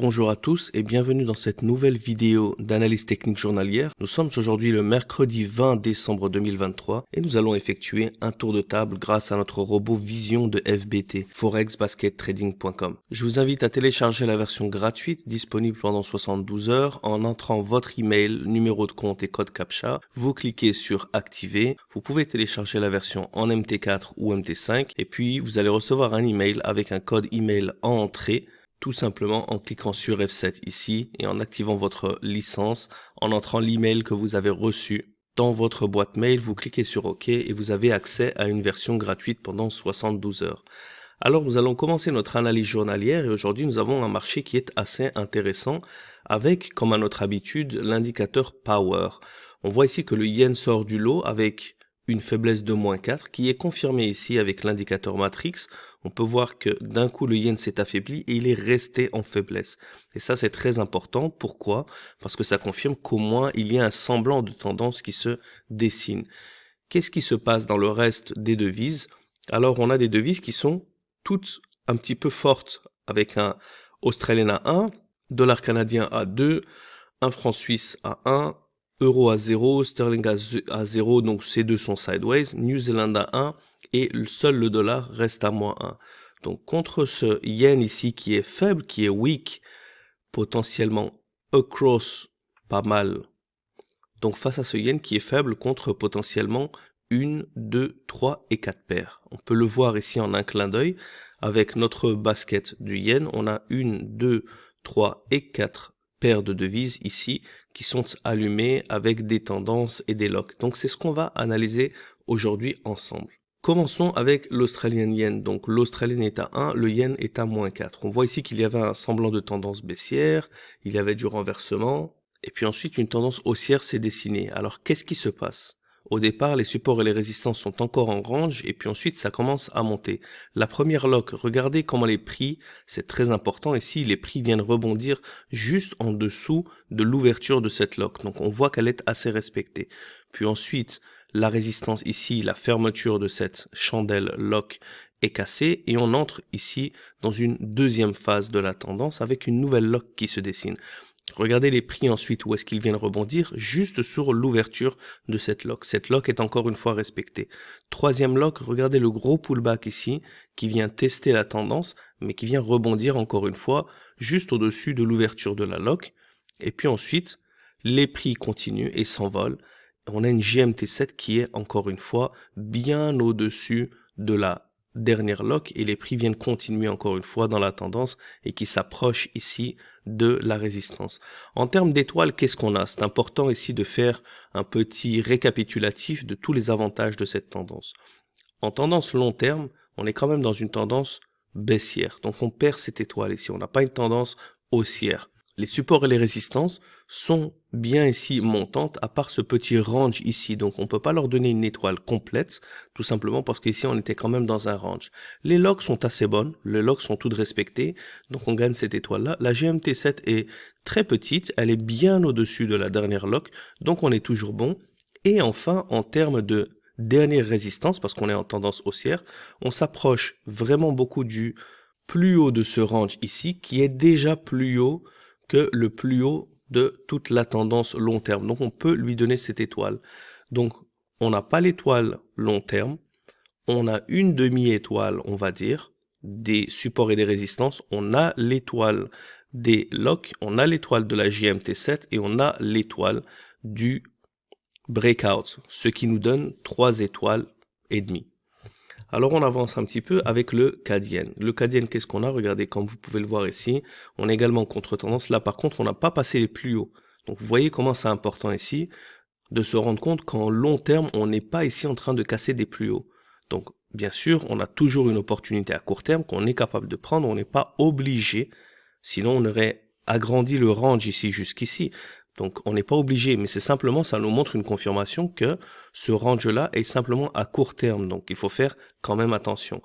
Bonjour à tous et bienvenue dans cette nouvelle vidéo d'analyse technique journalière. Nous sommes aujourd'hui le mercredi 20 décembre 2023 et nous allons effectuer un tour de table grâce à notre robot Vision de FBT, forexbaskettrading.com. Je vous invite à télécharger la version gratuite disponible pendant 72 heures en entrant votre email, numéro de compte et code CAPTCHA. Vous cliquez sur activer. Vous pouvez télécharger la version en MT4 ou MT5 et puis vous allez recevoir un email avec un code email en entrée. Tout simplement en cliquant sur F7 ici et en activant votre licence, en entrant l'email que vous avez reçu dans votre boîte mail, vous cliquez sur OK et vous avez accès à une version gratuite pendant 72 heures. Alors nous allons commencer notre analyse journalière et aujourd'hui nous avons un marché qui est assez intéressant avec, comme à notre habitude, l'indicateur Power. On voit ici que le yen sort du lot avec une faiblesse de -4 qui est confirmée ici avec l'indicateur Matrix. On peut voir que d'un coup le yen s'est affaibli et il est resté en faiblesse. Et ça c'est très important. Pourquoi? Parce que ça confirme qu'au moins il y a un semblant de tendance qui se dessine. Qu'est-ce qui se passe dans le reste des devises? Alors on a des devises qui sont toutes un petit peu fortes avec un australien à 1, dollar canadien à 2, un franc suisse à 1, euro à 0, sterling à 0, donc ces deux sont sideways, New Zealand à 1 et seul le dollar reste à -1. Donc contre ce yen ici qui est faible, qui est weak, potentiellement across pas mal. Donc face à ce yen qui est faible contre potentiellement 1, 2, 3 et 4 paires. On peut le voir ici en un clin d'œil avec notre basket du yen. On a 1, 2, 3 et 4 paires de devises ici qui sont allumées avec des tendances et des locks. Donc c'est ce qu'on va analyser aujourd'hui ensemble. Commençons avec l'australien yen. Donc l'australien est à 1, le yen est à -4. On voit ici qu'il y avait un semblant de tendance baissière, il y avait du renversement, et puis ensuite une tendance haussière s'est dessinée. Alors qu'est-ce qui se passe? Au départ, les supports et les résistances sont encore en range et puis ensuite ça commence à monter. La première lock, regardez comment les prix, c'est très important ici, les prix viennent rebondir juste en dessous de l'ouverture de cette lock. Donc on voit qu'elle est assez respectée. Puis ensuite, la résistance ici, la fermeture de cette chandelle lock est cassée et on entre ici dans une deuxième phase de la tendance avec une nouvelle lock qui se dessine. Regardez les prix ensuite, où est-ce qu'ils viennent rebondir? Juste sur l'ouverture de cette lock. Cette lock est encore une fois respectée. Troisième lock, regardez le gros pullback ici, qui vient tester la tendance, mais qui vient rebondir encore une fois, juste au-dessus de l'ouverture de la lock. Et puis ensuite, les prix continuent et s'envolent. On a une GMT7 qui est encore une fois bien au-dessus de la dernière lock et les prix viennent continuer encore une fois dans la tendance et qui s'approche ici de la résistance. En termes d'étoiles, qu'est-ce qu'on a? C'est important ici de faire un petit récapitulatif de tous les avantages de cette tendance. En tendance long terme, on est quand même dans une tendance baissière. Donc on perd cette étoile ici. On n'a pas une tendance haussière. Les supports et les résistances sont bien ici montantes, à part ce petit range ici. Donc, on ne peut pas leur donner une étoile complète, tout simplement parce qu'ici, on était quand même dans un range. Les locks sont assez bonnes, les locks sont toutes respectées, donc on gagne cette étoile-là. La GMT7 est très petite, elle est bien au-dessus de la dernière lock, donc on est toujours bon. Et enfin, en termes de dernière résistance, parce qu'on est en tendance haussière, on s'approche vraiment beaucoup du plus haut de ce range ici, qui est déjà plus haut que le plus haut de toute la tendance long terme. Donc on peut lui donner cette étoile. Donc on n'a pas l'étoile long terme, on a une demi-étoile, on va dire, des supports et des résistances, on a l'étoile des locks, on a l'étoile de la JMT7 et on a l'étoile du breakout, ce qui nous donne 3 étoiles et demie. Alors on avance un petit peu avec le CAD yen. Le CAD yen, qu'est-ce qu'on a? Regardez, comme vous pouvez le voir ici, on est également contre-tendance. Là par contre, on n'a pas passé les plus hauts. Donc vous voyez comment c'est important ici de se rendre compte qu'en long terme, on n'est pas ici en train de casser des plus hauts. Donc bien sûr, on a toujours une opportunité à court terme qu'on est capable de prendre, on n'est pas obligé, sinon on aurait agrandi le range ici jusqu'ici. Donc on n'est pas obligé, mais c'est simplement, ça nous montre une confirmation que ce range-là est simplement à court terme. Donc il faut faire quand même attention.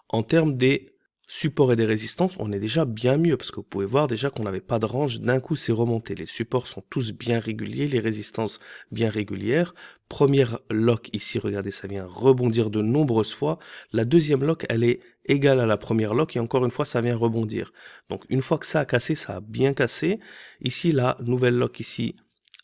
En termes des supports et des résistances, on est déjà bien mieux parce que vous pouvez voir déjà qu'on n'avait pas de range, d'un coup c'est remonté. Les supports sont tous bien réguliers, les résistances bien régulières. Première lock ici, regardez, ça vient rebondir de nombreuses fois. La deuxième lock, elle est égale à la première lock et encore une fois, ça vient rebondir. Donc une fois que ça a cassé, ça a bien cassé. Ici, la nouvelle lock ici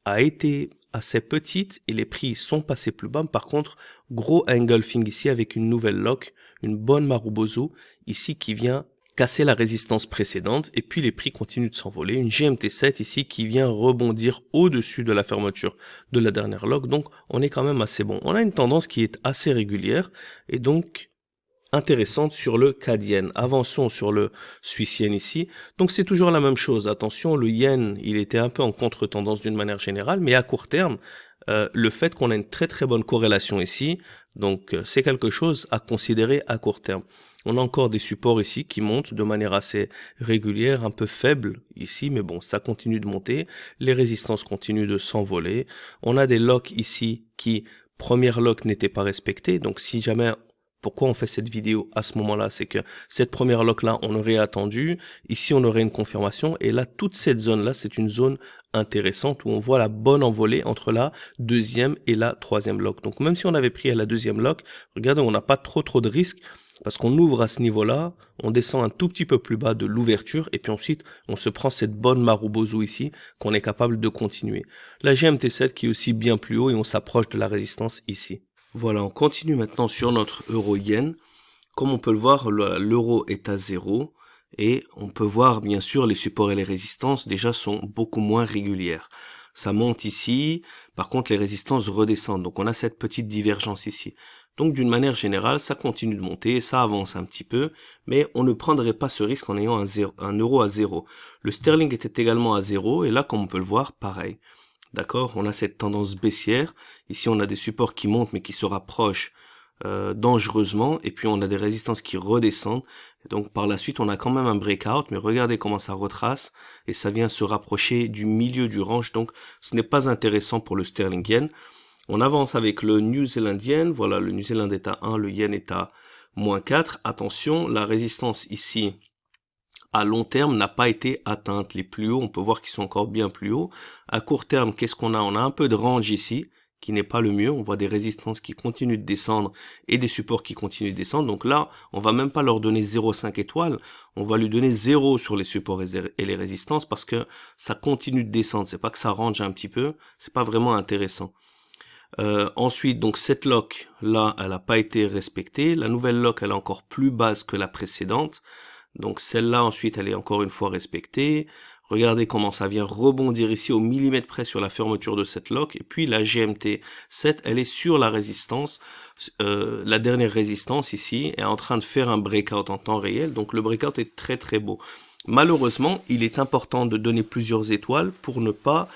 a été assez petite et les prix sont passés plus bas. Par contre, gros engulfing ici avec une nouvelle lock, une bonne Marubozu ici qui vient casser la résistance précédente et puis les prix continuent de s'envoler. Une GMT7 ici qui vient rebondir au-dessus de la fermeture de la dernière lock. Donc on est quand même assez bon. On a une tendance qui est assez régulière et donc intéressante sur le CAD yen. Avançons sur le Suisse yen ici. Donc c'est toujours la même chose. Attention, le yen, il était un peu en contre-tendance d'une manière générale, mais à court terme, le fait qu'on a une très très bonne corrélation ici, donc c'est quelque chose à considérer à court terme. On a encore des supports ici qui montent de manière assez régulière, un peu faible ici, mais bon, ça continue de monter. Les résistances continuent de s'envoler. On a des locks ici qui, première lock n'était pas respectée, donc si jamais pourquoi on fait cette vidéo à ce moment-là, c'est que cette première lock-là, on aurait attendu, ici on aurait une confirmation, et là, toute cette zone-là, c'est une zone intéressante où on voit la bonne envolée entre la deuxième et la troisième lock. Donc même si on avait pris à la deuxième lock, regardez, on n'a pas trop de risques, parce qu'on ouvre à ce niveau-là, on descend un tout petit peu plus bas de l'ouverture, et puis ensuite, on se prend cette bonne Marubozu ici, qu'on est capable de continuer. La GMT7 qui est aussi bien plus haut, et on s'approche de la résistance ici. Voilà, on continue maintenant sur notre euro-yen. Comme on peut le voir, l'euro est à 0 et on peut voir bien sûr les supports et les résistances déjà sont beaucoup moins régulières. Ça monte ici, par contre les résistances redescendent, donc on a cette petite divergence ici. Donc d'une manière générale, ça continue de monter, ça avance un petit peu, mais on ne prendrait pas ce risque en ayant un euro à 0. Le sterling était également à 0 et là comme on peut le voir, pareil. D'accord, on a cette tendance baissière. Ici, on a des supports qui montent mais qui se rapprochent dangereusement. Et puis, on a des résistances qui redescendent. Et donc, par la suite, on a quand même un breakout. Mais regardez comment ça retrace. Et ça vient se rapprocher du milieu du range. Donc, ce n'est pas intéressant pour le sterling yen. On avance avec le New Zealand yen. Voilà, le New Zealand est à 1, le yen est à -4. Attention, la résistance ici à long terme n'a pas été atteinte. Les plus hauts, on peut voir qu'ils sont encore bien plus hauts. À court terme, qu'est-ce qu'on a? On a un peu de range ici, qui n'est pas le mieux. On voit des résistances qui continuent de descendre et des supports qui continuent de descendre. Donc là, on va même pas leur donner 0,5 étoiles. On va lui donner 0 sur les supports et les résistances parce que ça continue de descendre. C'est pas que ça range un petit peu. C'est pas vraiment intéressant. Ensuite, donc cette lock, là, elle n'a pas été respectée. La nouvelle lock, elle est encore plus basse que la précédente. Donc celle-là, ensuite, elle est encore une fois respectée. Regardez comment ça vient rebondir ici au millimètre près sur la fermeture de cette lock. Et puis la GMT7, elle est sur la résistance. La dernière résistance ici est en train de faire un breakout en temps réel. Donc le breakout est très très beau. Malheureusement, il est important de donner plusieurs étoiles pour ne pas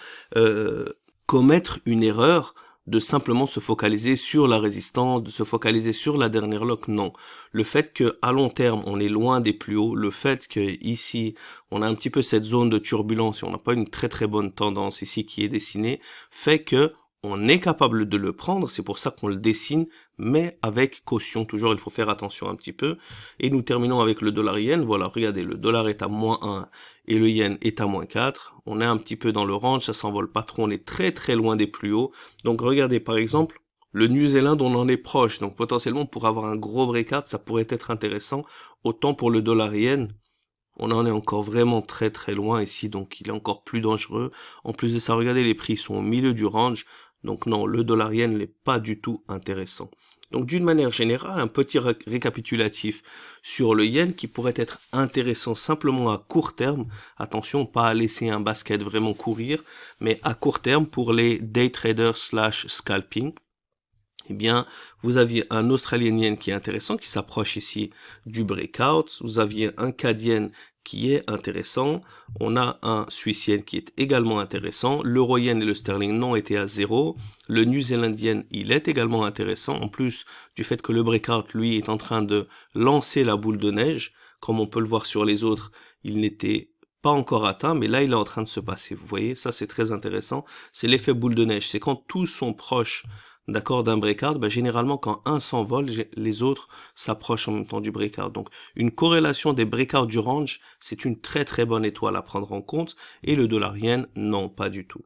commettre une erreur de simplement se focaliser sur la résistance, de se focaliser sur la dernière lock, non. Le fait que à long terme, on est loin des plus hauts, le fait que ici, on a un petit peu cette zone de turbulence et on n'a pas une très très bonne tendance ici qui est dessinée, fait que on est capable de le prendre, c'est pour ça qu'on le dessine, mais avec caution, toujours il faut faire attention un petit peu. Et nous terminons avec le dollar yen, voilà, regardez, le dollar est à -1 et le yen est à -4. On est un petit peu dans le range, ça s'envole pas trop, on est très très loin des plus hauts. Donc regardez par exemple, le New Zealand on en est proche, donc potentiellement pour avoir un gros breakout, ça pourrait être intéressant. Autant pour le dollar yen, on en est encore vraiment très très loin ici, donc il est encore plus dangereux. En plus de ça, regardez, les prix sont au milieu du range. Donc non, le dollar yen n'est pas du tout intéressant. Donc d'une manière générale, un petit récapitulatif sur le yen qui pourrait être intéressant simplement à court terme. Attention, pas à laisser un basket vraiment courir, mais à court terme pour les day traders / scalping. Eh bien, vous aviez un australien yen qui est intéressant, qui s'approche ici du breakout. Vous aviez un CAD yen qui est intéressant. On a un Suisse yen qui est également intéressant. L'euro yen et le sterling n'ont été à 0. Le New Zealand yen, il est également intéressant. En plus du fait que le breakout, lui, est en train de lancer la boule de neige. Comme on peut le voir sur les autres, il n'était pas encore atteint, mais là, il est en train de se passer. Vous voyez, ça, c'est très intéressant. C'est l'effet boule de neige. C'est quand tous sont proches d'accord, d'un breakout, bah, généralement quand un s'envole, les autres s'approchent en même temps du breakout. Donc une corrélation des breakouts du range, c'est une très très bonne étoile à prendre en compte, et le dollar yen, non, pas du tout.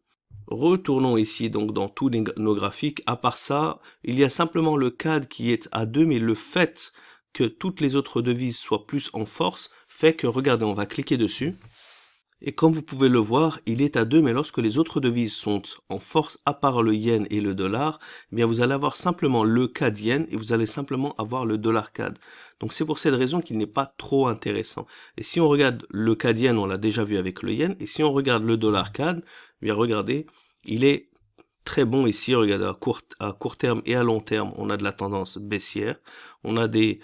Retournons ici donc dans tous nos graphiques. À part ça, il y a simplement le CAD qui est à 2, mais le fait que toutes les autres devises soient plus en force fait que, regardez, on va cliquer dessus. Et comme vous pouvez le voir, il est à 2, mais lorsque les autres devises sont en force, à part le yen et le dollar, eh bien vous allez avoir simplement le CAD yen et vous allez simplement avoir le dollar CAD. Donc c'est pour cette raison qu'il n'est pas trop intéressant. Et si on regarde le CAD yen, on l'a déjà vu avec le yen, et si on regarde le dollar CAD, eh bien regardez, il est très bon ici. Regardez, à court terme et à long terme, on a de la tendance baissière, on a des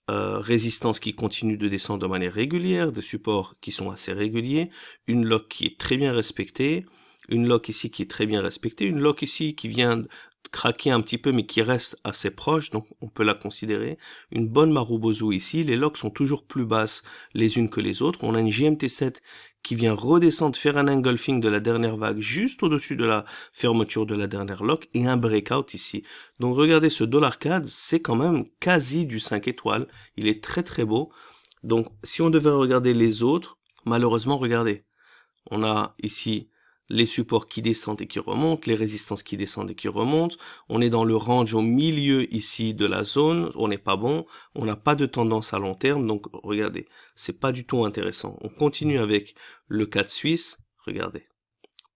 résistances qui continuent de descendre de manière régulière, des supports qui sont assez réguliers, une lock qui est très bien respectée, une lock ici qui est très bien respectée, une lock ici qui vient de craquer un petit peu mais qui reste assez proche, donc on peut la considérer, une bonne Marubozu ici, les locks sont toujours plus basses les unes que les autres, on a une GMT7 qui vient redescendre, faire un engulfing de la dernière vague juste au-dessus de la fermeture de la dernière lock et un breakout ici. Donc regardez, ce dollar CAD, c'est quand même quasi du 5 étoiles. Il est très très beau. Donc si on devait regarder les autres, malheureusement, regardez. On a ici les supports qui descendent et qui remontent, les résistances qui descendent et qui remontent. On est dans le range au milieu ici de la zone, on n'est pas bon, on n'a pas de tendance à long terme, donc regardez, c'est pas du tout intéressant. On continue avec le CAD suisse, regardez.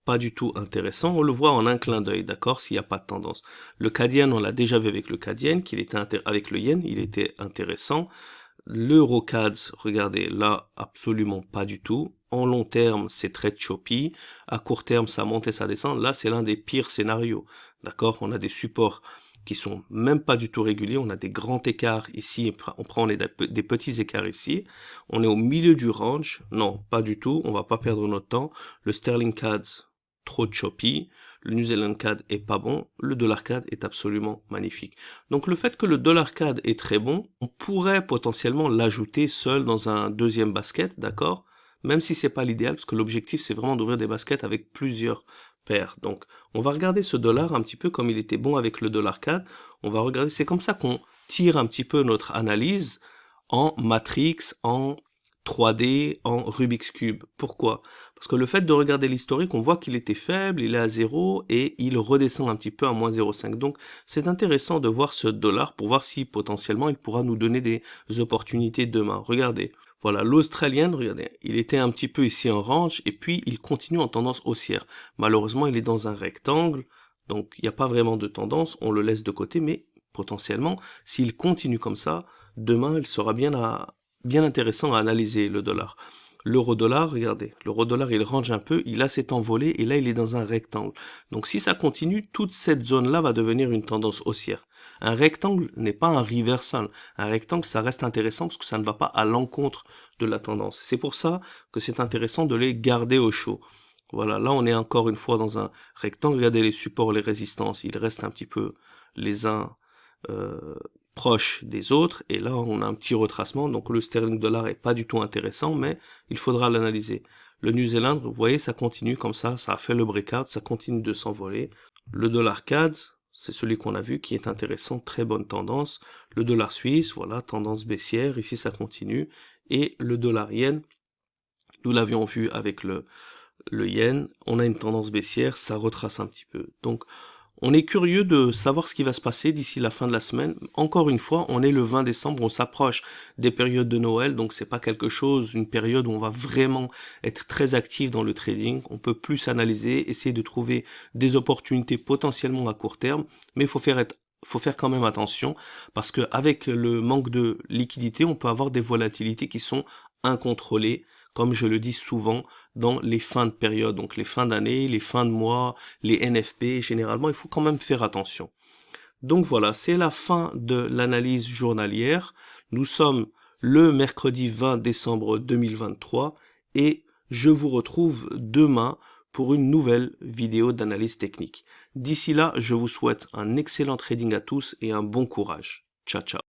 Pas du tout intéressant, on le voit en un clin d'œil, d'accord, s'il n'y a pas de tendance. Le CAD yen, on l'a déjà vu avec le CAD yen, avec le yen, il était intéressant. L'EuroCAD, regardez, là, absolument pas du tout. En long terme, c'est très choppy. À court terme, ça monte et ça descend. Là, c'est l'un des pires scénarios. D'accord? On a des supports qui sont même pas du tout réguliers. On a des grands écarts ici. On est des petits écarts ici. On est au milieu du range. Non, pas du tout. On va pas perdre notre temps. Le Sterling CAD, trop choppy. Le New Zealand CAD est pas bon, le dollar CAD est absolument magnifique. Donc le fait que le dollar CAD est très bon, on pourrait potentiellement l'ajouter seul dans un deuxième basket, d'accord? Même si c'est pas l'idéal, parce que l'objectif c'est vraiment d'ouvrir des baskets avec plusieurs paires. Donc on va regarder ce dollar un petit peu comme il était bon avec le dollar CAD. On va regarder, c'est comme ça qu'on tire un petit peu notre analyse en matrix, en 3D, en Rubik's Cube. Pourquoi? Parce que le fait de regarder l'historique, on voit qu'il était faible, il est à 0 et il redescend un petit peu à moins 0,5. Donc c'est intéressant de voir ce dollar pour voir si potentiellement il pourra nous donner des opportunités demain. Regardez, voilà, l'australienne, regardez, il était un petit peu ici en range et puis il continue en tendance haussière. Malheureusement, il est dans un rectangle, donc il n'y a pas vraiment de tendance, on le laisse de côté, mais potentiellement, s'il continue comme ça, demain, il sera bien intéressant à analyser le dollar. L'euro-dollar, regardez, l'euro-dollar il range un peu, il a cet envolé et là il est dans un rectangle. Donc si ça continue, toute cette zone-là va devenir une tendance haussière. Un rectangle n'est pas un reversal. Un rectangle, ça reste intéressant parce que ça ne va pas à l'encontre de la tendance. C'est pour ça que c'est intéressant de les garder au chaud. Voilà, là on est encore une fois dans un rectangle. Regardez les supports, les résistances, ils restent un petit peu les uns proches des autres, et là on a un petit retracement, donc le sterling dollar est pas du tout intéressant, mais il faudra l'analyser. Le New Zealand, vous voyez, ça continue comme ça a fait le breakout, ça continue de s'envoler. Le dollar CAD, c'est celui qu'on a vu qui est intéressant, très bonne tendance. Le dollar suisse, voilà, tendance baissière, ici ça continue, et le dollar yen, nous l'avions vu avec le yen, on a une tendance baissière, ça retrace un petit peu. Donc on est curieux de savoir ce qui va se passer d'ici la fin de la semaine. Encore une fois, on est le 20 décembre, on s'approche des périodes de Noël, donc c'est pas une période où on va vraiment être très actif dans le trading. On peut plus analyser, essayer de trouver des opportunités potentiellement à court terme, mais il faut faire quand même attention, parce que avec le manque de liquidité, on peut avoir des volatilités qui sont incontrôlées, comme je le dis souvent, dans les fins de période, donc les fins d'année, les fins de mois, les NFP, généralement, il faut quand même faire attention. Donc voilà, c'est la fin de l'analyse journalière. Nous sommes le mercredi 20 décembre 2023 et je vous retrouve demain pour une nouvelle vidéo d'analyse technique. D'ici là, je vous souhaite un excellent trading à tous et un bon courage. Ciao, ciao.